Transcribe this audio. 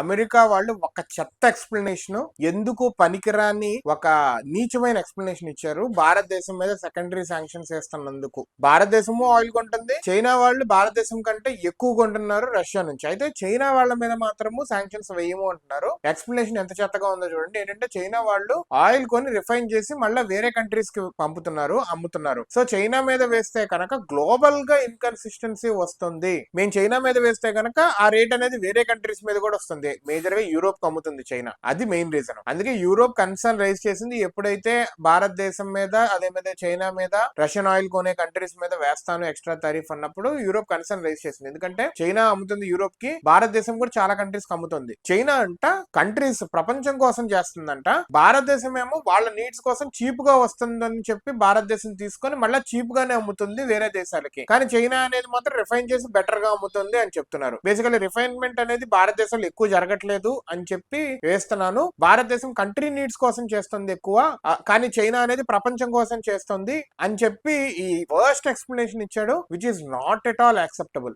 America వాళ్ళు ఒక చెత్త ఎక్స్ప్లెనేషన్, ఎందుకు పనికిరాని ఒక నీచమైన ఎక్స్ప్లెనేషన్ ఇచ్చారు భారతదేశం మీద సెకండరీ శాంక్షన్స్ వేస్తున్నందుకు. భారతదేశము ఆయిల్ కొంటుంది, చైనా వాళ్ళు భారతదేశం కంటే ఎక్కువ కొంటున్నారు రష్యా నుంచి. అయితే చైనా వాళ్ళ మీద మాత్రము శాంక్షన్స్ వేయము అంటున్నారు. ఎక్స్ప్లెనేషన్ ఎంత చెత్తగా ఉందో చూడండి. ఏంటంటే చైనా వాళ్ళు ఆయిల్ కొని రిఫైన్ చేసి మళ్ళీ వేరే కంట్రీస్ కి పంపుతున్నారు, అమ్ముతున్నారు. సో చైనా మీద వేస్తే కనుక గ్లోబల్ గా ఇన్కన్సిస్టెన్సీ వస్తుంది. మేము చైనా మీద వేస్తే కనుక ఆ రేట్ అనేది వేరే కంట్రీస్ మీద కూడా వస్తుంది. మేజర్ గా యూరోప్ కి అమ్ముతుంది చైనా. అది మెయిన్ రీజన్. అందుకే యూరోప్ కన్సర్న్ రైజ్ చేసింది, ఎప్పుడైతే భారతదేశం మీద అదే మీద చైనా మీద రష్యన్ ఆయిల్ కొనే కంట్రీస్ మీద వేస్తాను ఎక్స్ట్రా టారిఫ్ అన్నప్పుడు యూరోప్ కన్సర్న్ రైజ్ చేసింది. ఎందుకంటే చైనా అమ్ముతుంది యూరోప్ కి, భారతదేశం కూడా చాలా కంట్రీస్ కి అమ్ముతుంది. చైనా అంట కంట్రీస్ ప్రపంచం కోసం చేస్తుందంట, భారతదేశం ఏమో వాళ్ళ నీడ్స్ కోసం చీప్ గా వస్తుందని చెప్పి భారతదేశం తీసుకొని మళ్ళీ చీప్ గానే అమ్ముతుంది వేరే దేశాలకి. కానీ చైనా అనేది మాత్రం రిఫైన్ చేసి బెటర్ గా అమ్ముతుంది అని చెప్తున్నారు. బేసికల్లీ రిఫైన్మెంట్ అనేది భారతదేశంలో ఎక్కువ జరగట్లేదు అని చెప్పి వేస్తున్నాను. భారతదేశం కంట్రీ నీడ్స్ కోసం చేస్తుంది ఎక్కువ, కానీ చైనా అనేది ప్రపంచం కోసం చేస్తుంది అని చెప్పి ఈ వర్స్ట్ ఎక్స్ప్లెనేషన్ ఇచ్చాడు, which is not at all acceptable.